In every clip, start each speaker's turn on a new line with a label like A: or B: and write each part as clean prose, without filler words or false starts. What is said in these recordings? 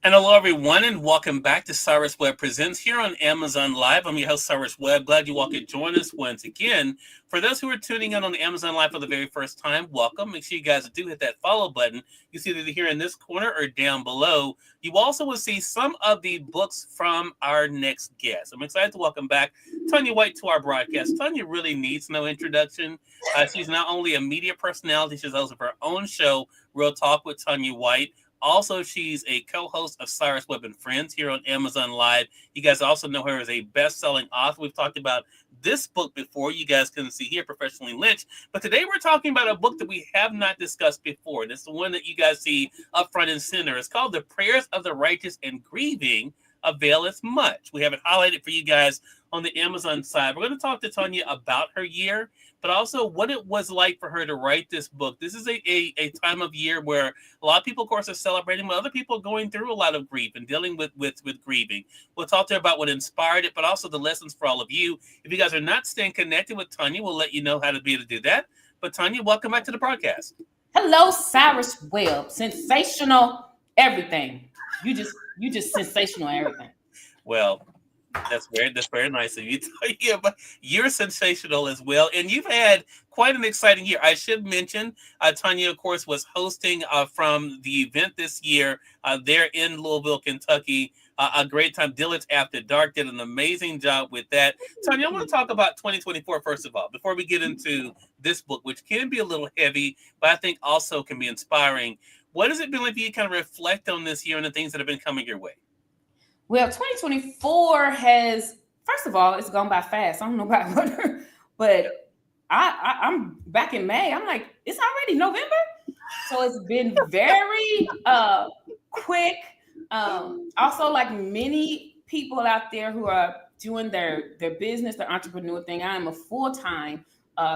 A: And hello, everyone, and welcome back to Cyrus Webb Presents here on Amazon Live. I'm your host, Cyrus Webb. Glad you all could join us once again. For those who are tuning in on Amazon Live for the very first time, welcome. Make sure you guys do hit that follow button. You see that here in this corner or down below. You also will see some of the books from our next guest. I'm excited to welcome back Tanya White to our broadcast. Tanya really needs no introduction. She's not only a media personality, she's also her own show, Real Talk with Tanya White. Also, she's a co-host of Cyrus Webb and Friends here on Amazon Live. You guys also know her as a best-selling author. We've talked about this book before. You guys can see here, Professionally Lynched. But today we're talking about a book that we have not discussed before. And it's the one that you guys see up front and center. It's called The Prayers of the Righteous and Grieving Availeth Much. We have it highlighted for you guys on the Amazon side. We're going to talk to Tanya about her year, but also what it was like for her to write this book. This is a time of year where a lot of people, of course, are celebrating, but other people are going through a lot of grief and dealing with grieving. We'll talk to her about what inspired it, but also the lessons for all of you. If you guys are not staying connected with Tanya, we'll let you know how to be able to do that. But Tanya, welcome back to the broadcast.
B: Hello, Cyrus Webb. Sensational everything. You just sensational everything.
A: Well, that's very nice of you. Yeah, but you're sensational as well, and you've had quite an exciting year. I should mention, Tanya, of course, was hosting from the event this year there in Louisville, Kentucky. A great time. Dillard's After Dark did an amazing job with that. Tanya, I want to talk about 2024 first of all, before we get into this book, which can be a little heavy, but I think also can be inspiring. What has it been like for you to kind of reflect on this year and the things that have been coming your way?
B: Well, 2024 has, first of all, it's gone by fast. I don't know about what, but I'm back in May. I'm like, it's already November. So it's been very quick. Also, like many people out there who are doing their business, their entrepreneur thing, I am a full-time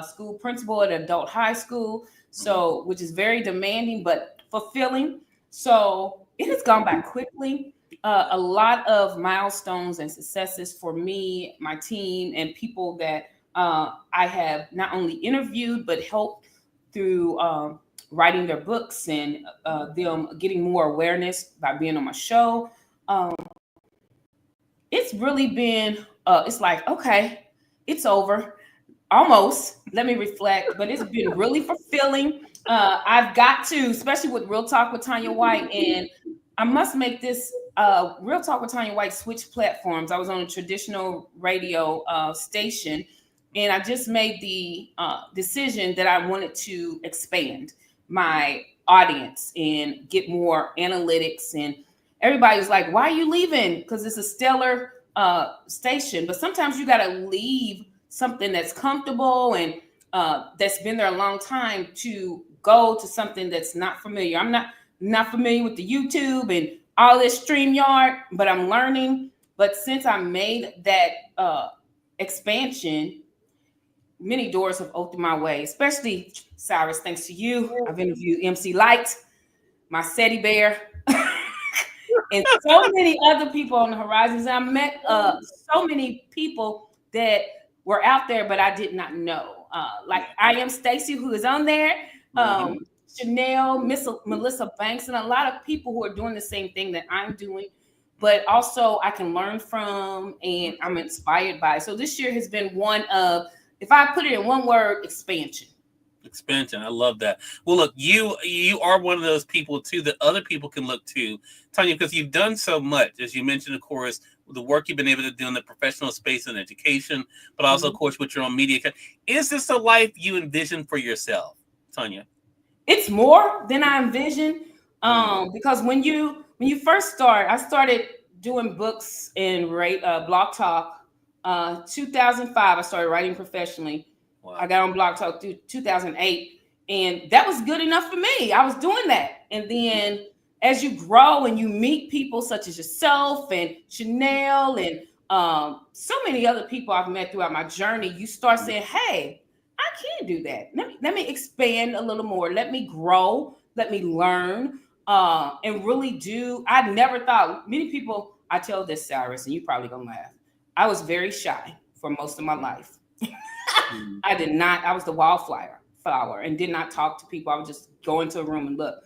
B: school principal at adult high school, so which is very demanding but fulfilling. So it has gone by quickly. A lot of milestones and successes for me, my team, and people that I have not only interviewed but helped through writing their books and them getting more awareness by being on my show. It's really been, it's like, okay, it's over. Almost. Let me reflect, but it's been really fulfilling. I've got to, especially with Real Talk with Tanya White, and I must make this Real Talk with Tanya White switch platforms. I was on a traditional radio station, and I just made the decision that I wanted to expand my audience and get more analytics. And everybody was like, why are you leaving? Because it's a stellar station. But sometimes you got to leave something that's comfortable and that's been there a long time to go to something that's not familiar. I'm not familiar with the YouTube and all this StreamYard, but I'm learning. But since I made that expansion, many doors have opened my way, especially Cyrus, thanks to you. I've interviewed MC Light, my Seti Bear, and so many other people on the horizons. I met so many people that were out there, but I did not know. Like I Am Stacy, who is on there. Chanel, Miss Melissa Banks, and a lot of people who are doing the same thing that I'm doing, but also I can learn from and I'm inspired by. So this year has been one of, if I put it in one word, expansion.
A: Expansion. I love that. Well, look, you are one of those people too that other people can look to, Tanya, because you've done so much, as you mentioned, of course, the work you've been able to do in the professional space and education, but also, of course, with your own media. Is this a life you envision for yourself, Tanya?
B: It's more than I envisioned, because when you first start, I started doing books and Blog Talk. 2005, I started writing professionally. Wow. I got on Blog Talk through 2008, and that was good enough for me. I was doing that, and then as you grow and you meet people such as yourself and Chanel and so many other people I've met throughout my journey, you start saying, "Hey, I can do that. Let me expand a little more. Let me grow. Let me learn, and really do." I never thought, many people, I tell this, Cyrus, and you probably gonna laugh. I was very shy for most of my life. I was the wildflower and did not talk to people. I would just go into a room and look.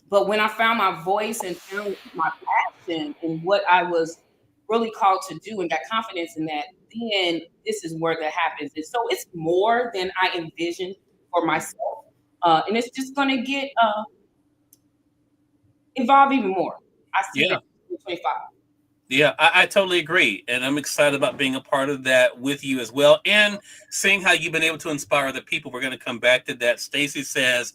B: But when I found my voice and found my passion and what I was really called to do and got confidence in that, then this is where that happens. And so it's more than I envisioned for myself. And it's just going to get evolve even more. I see
A: Yeah.
B: that in 2025.
A: Yeah, I totally agree. And I'm excited about being a part of that with you as well and seeing how you've been able to inspire other people. We're going to come back to that. Stacy says,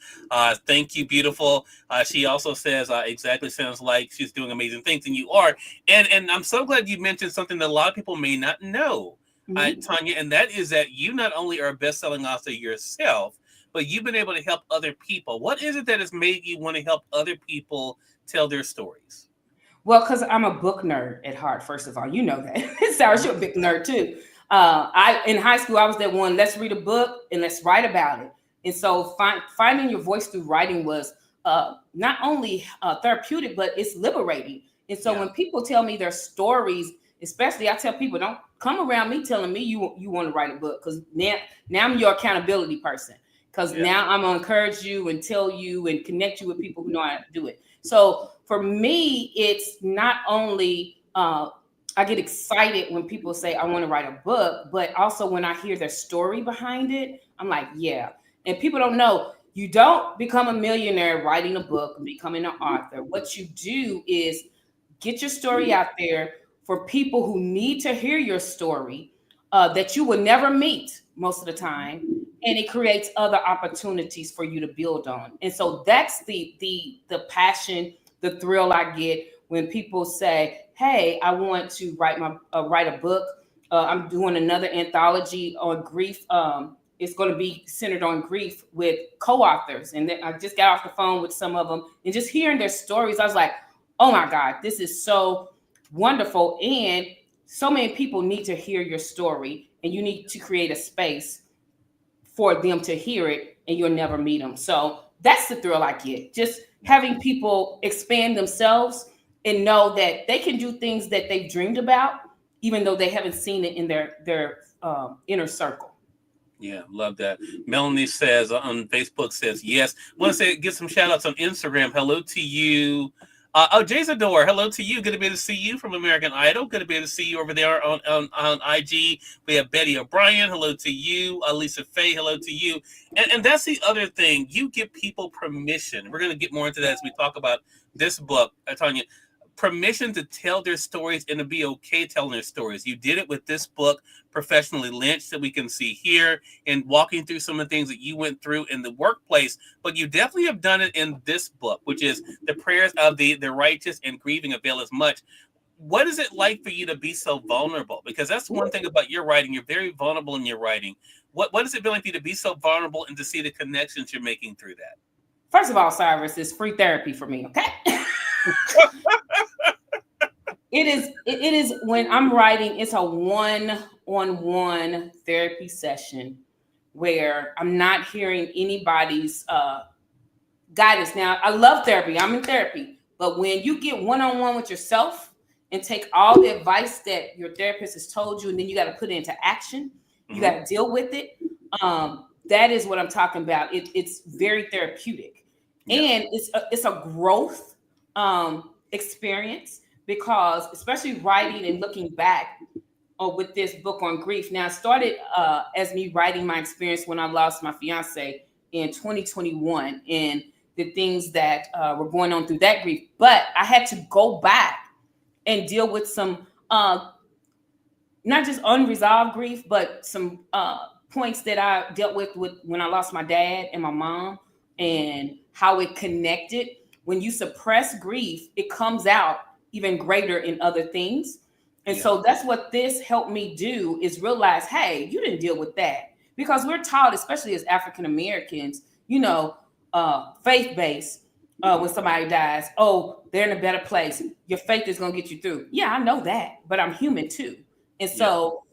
A: thank you, beautiful. She also says, exactly sounds like she's doing amazing things, and you are. And I'm so glad you mentioned something that a lot of people may not know,
B: Mhm.
A: Tanya, and that is that you not only are a best-selling author yourself, but you've been able to help other people. What is it that has made you want to help other people tell their stories?
B: Well, because I'm a book nerd at heart, first of all. You know that. Sarah,
A: Mhm.
B: you're a big nerd too. I in high school, I was that one, let's read a book and let's write about it. And so finding your voice through writing was not only therapeutic, but it's liberating. And so
A: Yeah.
B: when people tell me their stories, especially I tell people, don't come around me telling me you want to write a book, because now I'm your accountability person. Because
A: Yeah.
B: now I'm gonna encourage you and tell you and connect you with people who know how to do it. So for me, it's not only I get excited when people say I want to write a book, but also when I hear their story behind it, I'm like, yeah. And people don't know, you don't become a millionaire writing a book and becoming an author. What you do is get your story out there for people who need to hear your story, that you will never meet most of the time, and it creates other opportunities for you to build on. And so that's the passion, the thrill I get when people say, hey, I want to write a book. I'm doing another anthology on grief. It's going to be centered on grief with co-authors, and then I just got off the phone with some of them, and just hearing their stories, I was like, oh my God, this is so wonderful. And so many people need to hear your story, and you need to create a space for them to hear it, and you'll never meet them. So that's the thrill I get. Just having people expand themselves and know that they can do things that they've dreamed about, even though they haven't seen it in their inner circle.
A: Yeah, love that. Melanie says on Facebook says yes. Want to say get some shout outs on Instagram. Hello to you. Jason Door, hello to you. Good to be able to see you from American Idol. Good to be able to see you over there on IG. We have Betty O'Brien. Hello to you. Lisa Faye. Hello to you. And that's the other thing. You give people permission. We're going to get more into that as we talk about this book, Tanya. Permission to tell their stories and to be okay telling their stories. You did it with this book, Professionally Lynched, that we can see here, and walking through some of the things that you went through in the workplace, but you definitely have done it in this book, which is The Prayers of the Righteous and Grieving Availeth Much. What is it like for you to be so vulnerable? Because that's one thing about your writing. You're very vulnerable in your writing. What does it feel like for you to be so vulnerable and to see the connections you're making through that?
B: First of all, Cyrus, it's free therapy for me, okay? It is when I'm writing, it's a one-on-one therapy session where I'm not hearing anybody's guidance. Now, I love therapy. I'm in therapy. But when you get one-on-one with yourself and take all the advice that your therapist has told you, and then you got to put it into action, you
A: Mm-hmm.
B: got to deal with it. That is what I'm talking about. It's very therapeutic.
A: Yeah.
B: And it's a growth experience, because especially writing and looking back with this book on grief. Now, it started as me writing my experience when I lost my fiance in 2021, and the things that were going on through that grief. But I had to go back and deal with some not just unresolved grief, but some points that I dealt with when I lost my dad and my mom, and how it connected. When you suppress grief, it comes out even greater in other things. And
A: Yeah.
B: so that's what this helped me do, is realize, hey, you didn't deal with that. Because we're taught, especially as African Americans, faith based, when somebody dies, oh, they're in a better place. Your faith is going to get you through. Yeah, I know that, but I'm human too. And
A: Yeah.
B: so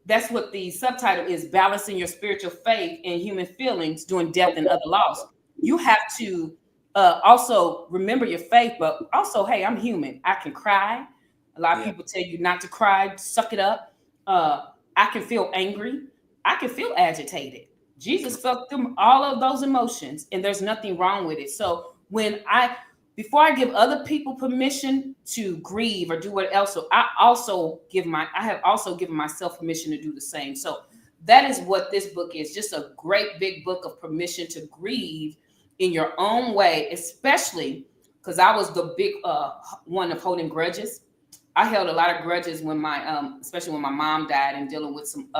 B: that's what the subtitle is: balancing your spiritual faith and human feelings during death and other loss. You have to also remember your faith, but also, hey, I'm human. I can cry. A lot of
A: Yeah.
B: people tell you not to cry, suck it up. I can feel angry. I can feel agitated. Jesus felt them all of those emotions, and there's nothing wrong with it. So before I give other people permission to grieve or do what else, so I have also given myself permission to do the same. So that is what this book is, just a great big book of permission to grieve in your own way, especially because I was the big one of holding grudges. I held a lot of grudges when especially when my mom died, and dealing with some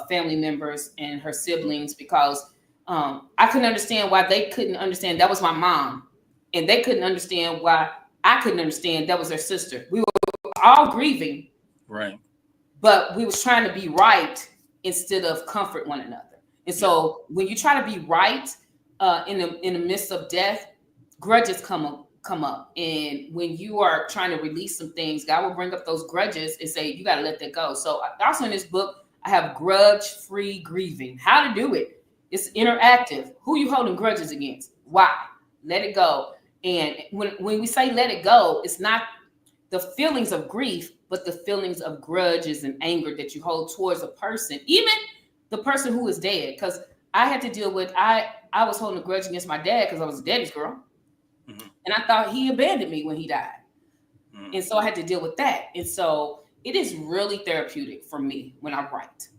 B: family members and her siblings, because I couldn't understand why they couldn't understand that was my mom, and they couldn't understand why I couldn't understand that was their sister. We were all grieving,
A: right?
B: But we was trying to be right instead of comfort one another. And so when you try to be right in the midst of death, grudges come up. And when you are trying to release some things, God will bring up those grudges and say, you got to let that go. So also in this book, I have grudge-free grieving, how to do it. It's interactive. Who you holding grudges against? Why? Let it go. And when we say let it go, it's not the feelings of grief, but the feelings of grudges and anger that you hold towards a person, even the person who is dead. Because I had to deal with, I was holding a grudge against my dad because I was a daddy's girl. Mm-hmm. And I thought he abandoned me when he died. Mm-hmm. And so I had to deal with that. And so it is really therapeutic for me when I write.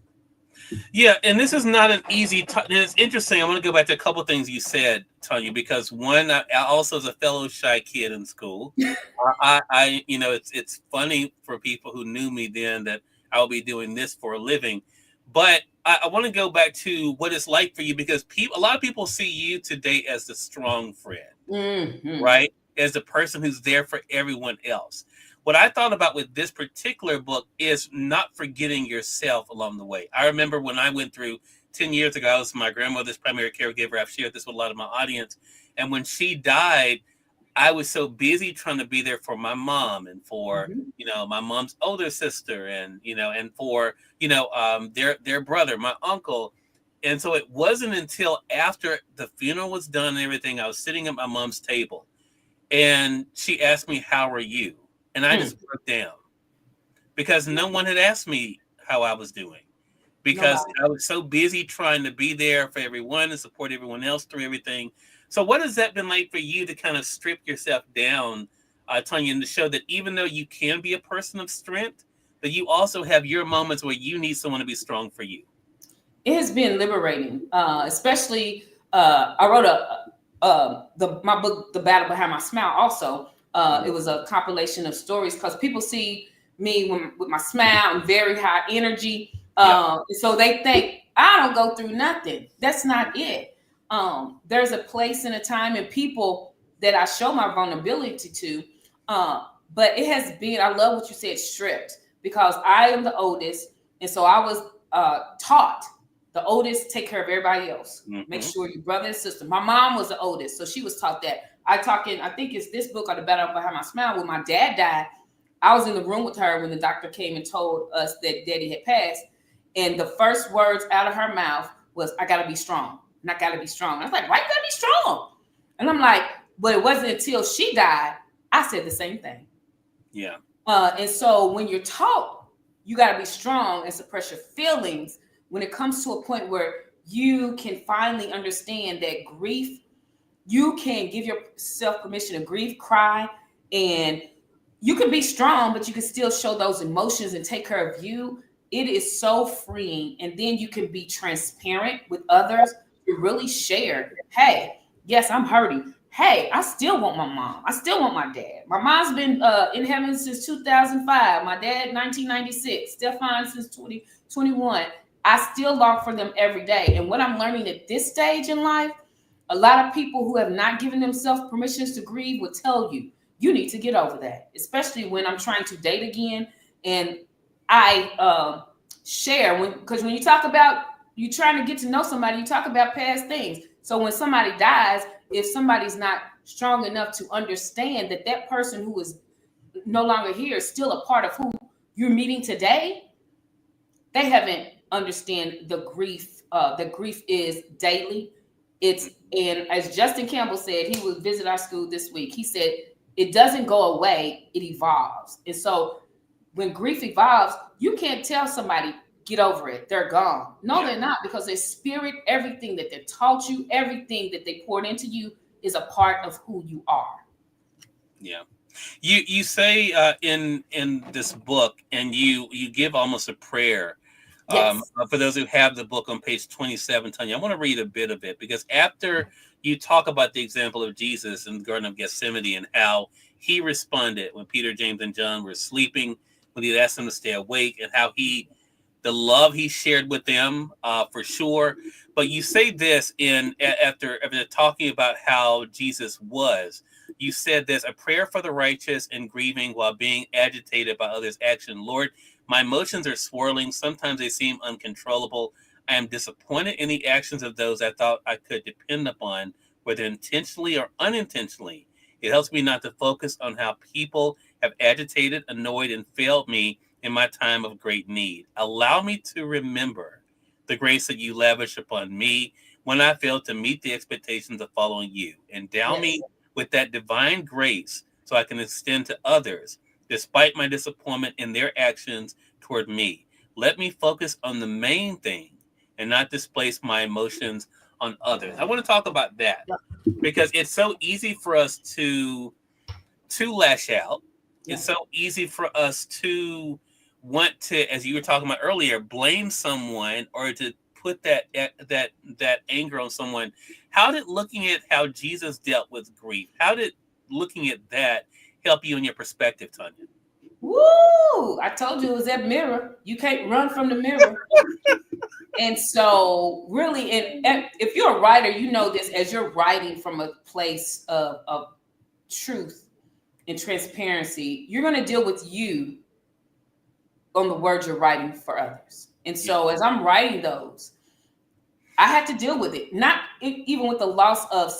A: Yeah, and this is not an easy. It's interesting. I want to go back to a couple of things you said, Tanya, because one, I also was a fellow shy kid in school. I it's funny for people who knew me then that I'll be doing this for a living, but I want to go back to what it's like for you, because a lot of people see you today as the strong friend, mm-hmm. right? As the person who's there for everyone else. What I thought about with this particular book is not forgetting yourself along the way. I remember when I went through 10 years ago, I was my grandmother's primary caregiver. I've shared this with a lot of my audience. And when she died, I was so busy trying to be there for my mom and for, mm-hmm. My mom's older sister and for, their brother, my uncle. And so it wasn't until after the funeral was done and everything, I was sitting at my mom's table and she asked me, "How are you?" And I just broke down because no one had asked me how I was doing, because I was so busy trying to be there for everyone and support everyone else through everything. So what has that been like for you to kind of strip yourself down, Tanya, and to show that even though you can be a person of strength, that you also have your moments where you need someone to be strong for you?
B: It has been liberating, especially I wrote my book, The Battle Behind My Smile, also. It was a compilation of stories because people see me with my smile and very high energy. So they think I don't go through nothing. That's not it. There's a place and a time and people that I show my vulnerability to. But it has been, I love what you said, stripped, because I am the oldest. And so I was taught the oldest, take care of everybody else. Mm-hmm. Make sure your brother and sister. My mom was the oldest, so she was taught that. I think it's this book, or The Battle Behind My Smile. When my dad died, I was in the room with her when the doctor came and told us that Daddy had passed. And the first words out of her mouth was, "I gotta be strong. And I gotta be strong." And I was like, "Why you gotta be strong?" And I'm like, but it wasn't until she died, I said the same thing.
A: Yeah.
B: And so when you're taught you gotta be strong and suppress your feelings, when it comes to a point where you can finally understand that grief, you can give yourself permission to grieve, cry, and you can be strong, but you can still show those emotions and take care of you. It is so freeing. And then you can be transparent with others to really share, hey, yes, I'm hurting. Hey, I still want my mom. I still want my dad. My mom's been in heaven since 2005. My dad, 1996. Stefan since 2021. I still long for them every day. And what I'm learning at this stage in life, a lot of people who have not given themselves permissions to grieve will tell you, you need to get over that, especially when I'm trying to date again. And I share, because when you talk about you trying to get to know somebody, you talk about past things. So when somebody dies, if somebody's not strong enough to understand that that person who is no longer here is still a part of who you're meeting today, they haven't understand the grief. The grief is daily. And as Justin Campbell said, he would visit our school this week. He said, it doesn't go away, it evolves. And so when grief evolves, you can't tell somebody, get over it, they're gone. No, they're not, because their spirit, everything that they taught you, everything that they poured into you is a part of who you are.
A: Yeah. You say in this book, and you give almost a prayer.
B: Yes.
A: For those who have the book on page 27, Tanya, I want to read a bit of it, because after you talk about the example of Jesus in the Garden of Gethsemane and how he responded when Peter, James, and John were sleeping, when he asked them to stay awake, and how the love he shared with them, for sure. But you say this after talking about how Jesus was. You said there's a prayer for the righteous and grieving while being agitated by others' action. Lord, my emotions are swirling. Sometimes they seem uncontrollable. I am disappointed in the actions of those I thought I could depend upon, whether intentionally or unintentionally. It helps me not to focus on how people have agitated, annoyed, and failed me in my time of great need. Allow me to remember the grace that you lavish upon me when I fail to meet the expectations of following you. Endow
B: Yes.
A: me with that divine grace so I can extend to others, despite my disappointment in their actions toward me. Let me focus on the main thing and not displace my emotions on others. I want to talk about that because it's so easy for us to lash out. It's
B: Yeah.
A: so easy for us to want to, as you were talking about earlier, blame someone or to put that anger on someone. How did looking at how Jesus dealt with grief, how did looking at that help you in your perspective, Tanya?
B: Woo! I told you it was that mirror. You can't run from the mirror. And so, really, and if you're a writer, you know this, as you're writing from a place of truth and transparency, you're going to deal with you on the words you're writing for others. And so, as I'm writing those, I had to deal with it. Not even with the loss of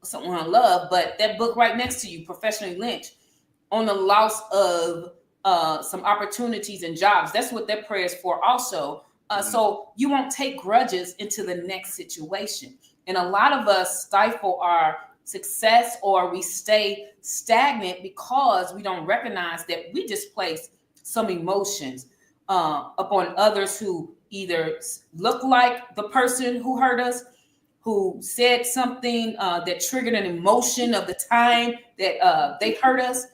B: someone I love, but that book right next to you, Professionally Lynched, on the loss of some opportunities and jobs. That's what that prayer is for also. So you won't take grudges into the next situation. And a lot of us stifle our success, or we stay stagnant because we don't recognize that we displace some emotions upon others who either look like the person who hurt us, who said something that triggered an emotion of the time that they hurt us.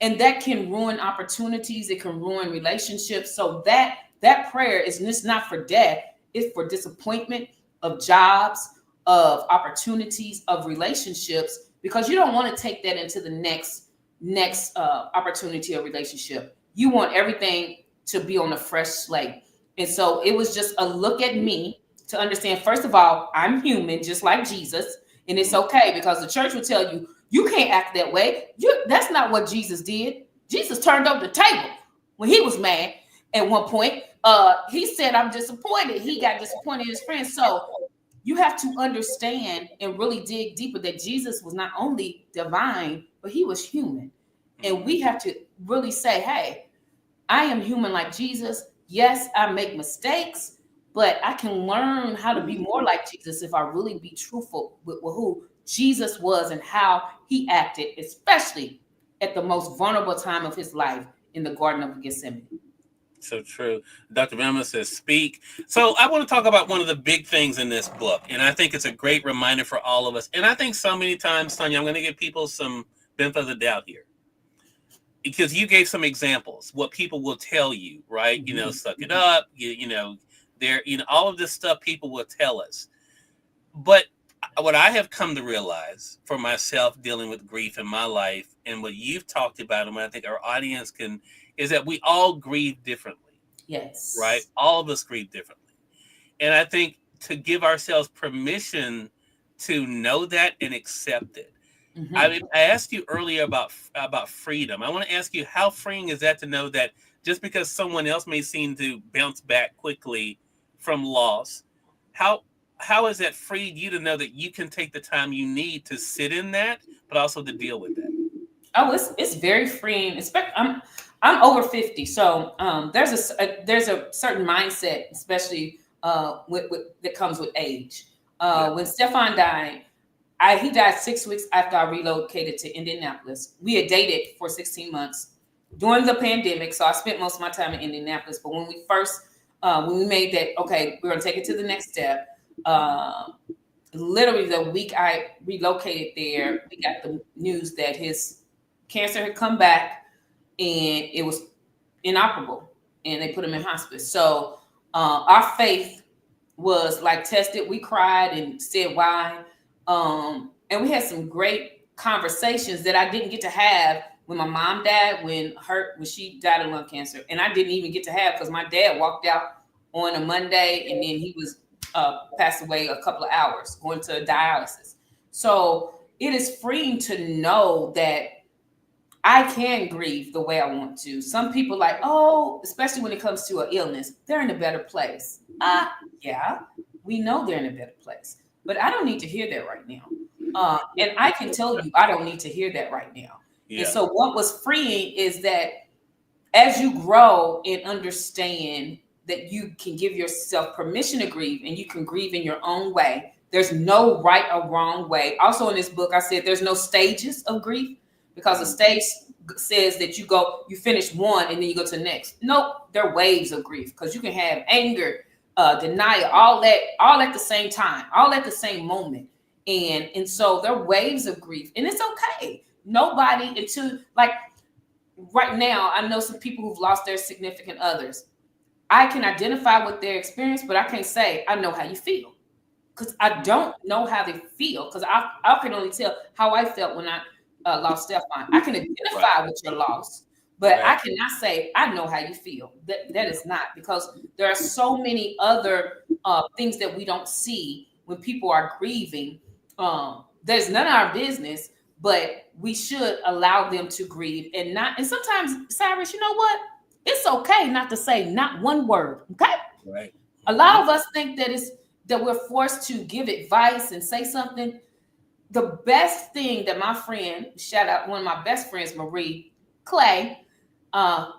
B: And that can ruin opportunities. It can ruin relationships. So that prayer is just not for death. It's for disappointment of jobs, of opportunities, of relationships, because you don't want to take that into the next opportunity or relationship. You want everything to be on a fresh slate. And so it was just a look at me to understand, first of all, I'm human, just like Jesus. And it's okay, because the church will tell you, you can't act that way. That's not what Jesus did. Jesus turned up the table when he was mad at one point. He said, I'm disappointed. He got disappointed in his friends. So you have to understand and really dig deeper that Jesus was not only divine, but he was human. And we have to really say, hey, I am human like Jesus. Yes, I make mistakes, but I can learn how to be more like Jesus if I really be truthful with who Jesus was and how he acted, especially at the most vulnerable time of his life in the Garden of Gethsemane.
A: So true. Dr. Bama says, speak. So I want to talk about one of the big things in this book. And I think it's a great reminder for all of us. And I think so many times, Tanya, I'm going to give people some benefit of the doubt here, because you gave some examples, what people will tell you, right? You know, suck it up. All of this stuff people will tell us. But what I have come to realize for myself dealing with grief in my life, and what you've talked about, and what I think our audience can, is that we all grieve differently.
B: Yes.
A: Right? All of us grieve differently. And I think to give ourselves permission to know that and accept it.
B: Mm-hmm.
A: I asked you earlier about freedom. I want to ask you, how freeing is that to know that just because someone else may seem to bounce back quickly from loss, how has that freed you to know that you can take the time you need to sit in that, but also to deal with that?
B: Oh, it's very freeing. I'm over 50, so there's a certain mindset, especially with that comes with age. When Stefan died, he died 6 weeks after I relocated to Indianapolis. We had dated for 16 months during the pandemic, so I spent most of my time in Indianapolis. But when we made that, okay, we're gonna take it to the next step. literally the week I relocated there, we got the news that his cancer had come back and it was inoperable, and they put him in hospice. So our faith was like tested. We cried and said why, and we had some great conversations that I didn't get to have when my mom died, when she died of lung cancer, and I didn't even get to have because my dad walked out on a Monday, and then he was passed away a couple of hours going to dialysis. So it is freeing to know that I can grieve the way I want to. Some people like, oh, especially when it comes to an illness, they're in a better place. Yeah, we know they're in a better place, but I don't need to hear that right now. And I can tell you, I don't need to hear that right now. Yeah. And so what was freeing is that as you grow and understand that you can give yourself permission to grieve, and you can grieve in your own way. There's no right or wrong way. Also in this book, I said there's no stages of grief, because a stage says that you finish one and then you go to the next. Nope, there are waves of grief, because you can have anger, denial, all at the same time, all at the same moment. And so there are waves of grief, and it's okay. Nobody, until like right now, I know some people who've lost their significant others. I can identify with their experience, but I can't say I know how you feel, because I don't know how they feel, because I can only tell how I felt when I lost Stefan. I can identify with your loss, but I cannot say I know how you feel. That is not, because there are so many other things that we don't see when people are grieving. There's none of our business, but we should allow them to grieve and sometimes, Cyrus, you know what? It's okay not to say not one word. Okay.
A: Right.
B: A lot of us think that we're forced to give advice and say something. The best thing that my friend, shout out one of my best friends, Marie Clay,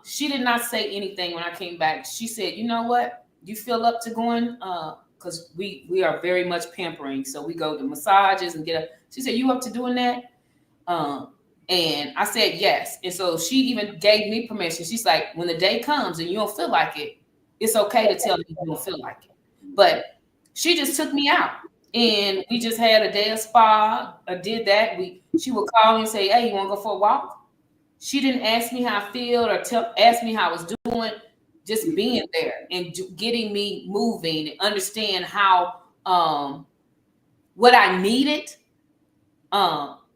B: she did not say anything when I came back. She said, you know what? You feel up to going, because we are very much pampering. So we go to massages and she said, you up to doing that? And I said, yes. And so she even gave me permission. She's like, when the day comes and you don't feel like it, it's okay to tell me you don't feel like it. But she just took me out, and we just had a day of spa. I did that. She would call me and say, hey, you want to go for a walk? She didn't ask me how I feel or ask me how I was doing. Just being there and getting me moving and understand how what I needed,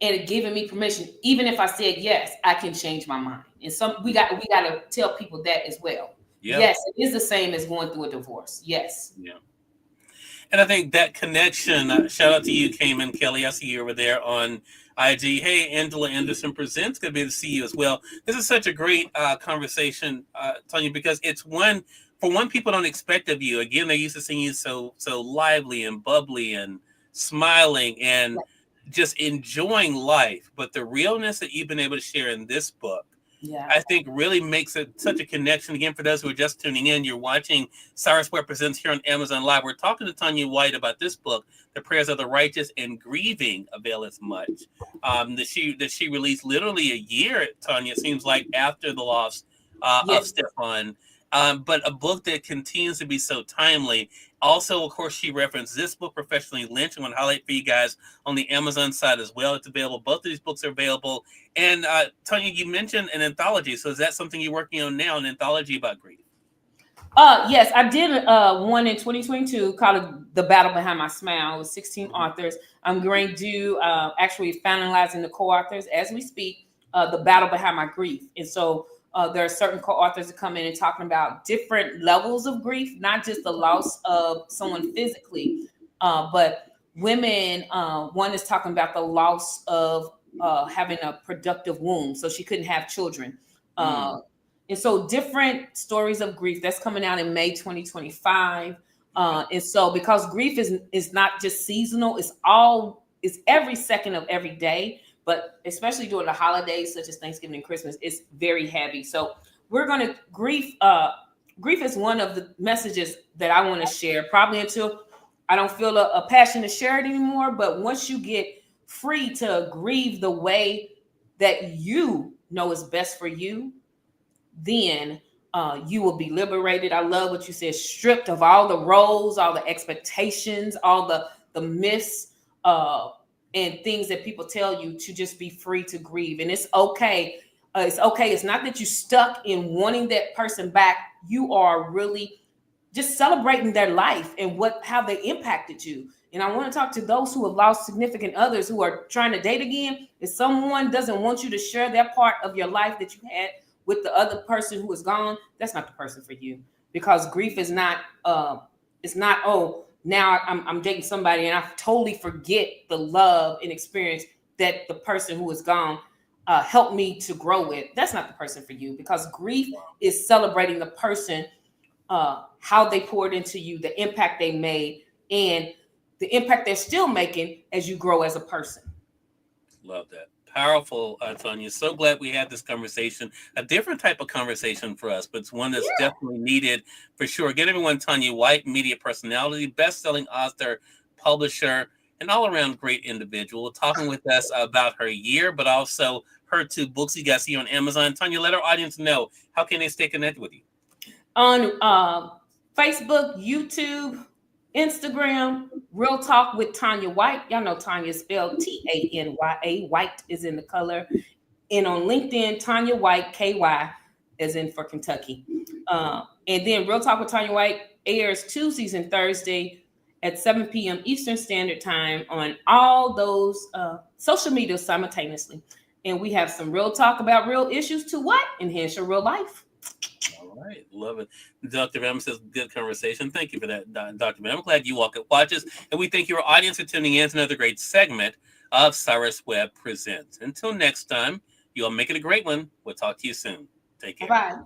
B: and giving me permission. Even if I said yes, I can change my mind. And we got to tell people that as well. Yeah. Yes, it is the same as going through a divorce. Yes.
A: Yeah. And I think that connection, shout out to you, Cayman Kelly. I see you over there on IG. Hey, Angela Anderson Presents. Good to see you as well. This is such a great conversation, Tanya, because it's one, people don't expect of you. Again, they're used to seeing you so lively and bubbly and smiling and just enjoying life. But the realness that you've been able to share in this book, I think really makes it such a connection. Again, for those who are just tuning in, you're watching Cyrus Webb Presents here on Amazon Live. We're talking to Tanya White about this book, The Prayers of the Righteous and Grieving Availeth Much, that she released literally a year, Tanya, it seems like, after the loss of Stefan. But a book that continues to be so timely. Also, of course, she referenced this book, Professionally Lynched. I want to highlight for you guys on the Amazon side as well. It's available. Both of these books are available. And Tanya, you mentioned an anthology. So is that something you're working on now, an anthology about grief?
B: Yes, I did one in 2022 called The Battle Behind My Smile with 16 authors. I'm going to do actually finalizing the co-authors as we speak, The Battle Behind My Grief. And so there are certain co-authors that come in and talking about different levels of grief, not just the loss of someone physically, but women. One is talking about the loss of having a productive womb, so she couldn't have children. And so different stories of grief that's coming out in May 2025. And so because grief is not just seasonal, it's every second of every day. But especially during the holidays, such as Thanksgiving and Christmas, it's very heavy. So we're going to grief is one of the messages that I want to share, probably until I don't feel a passion to share it anymore. But once you get free to grieve the way that you know is best for you, then you will be liberated. I love what you said, stripped of all the roles, all the expectations, all the myths, and things that people tell you, to just be free to grieve. And it's okay. It's okay. It's not that you're stuck in wanting that person back. You are really just celebrating their life and how they impacted you. And I want to talk to those who have lost significant others, who are trying to date again. If someone doesn't want you to share that part of your life that you had with the other person who is gone, that's not the person for you. Because grief is not, it's not, oh, now I'm dating somebody and I totally forget the love and experience that the person who is gone helped me to grow with. That's not the person for you, because grief is celebrating the person, how they poured into you, the impact they made, and the impact they're still making as you grow as a person.
A: Love that. Powerful, Tanya. So glad we had this conversation. A different type of conversation for us, but it's one that's definitely needed for sure. Get everyone Tanya White, media personality, best-selling author, publisher, and all-around great individual, talking with us about her year, but also her 2 books you guys see on Amazon. Tanya, let our audience know, how can they stay connected with you?
B: On Facebook, YouTube, Instagram, Real Talk with Tanya White. Y'all know Tanya is spelled Tanya. White is in the color. And on LinkedIn, Tanya White, KY, as in for Kentucky. And then Real Talk with Tanya White airs Tuesdays and Thursday at 7 p.m. Eastern Standard Time on all those social media simultaneously. And we have some real talk about real issues to what? Enhance your real life.
A: All right. Love it. Dr. Vam says, good conversation. Thank you for that, Dr. Vam. I'm glad you all could watch us. And we thank your audience for tuning in to another great segment of Cyrus Webb Presents. Until next time, you all make it a great one. We'll talk to you soon. Take care.
B: Bye.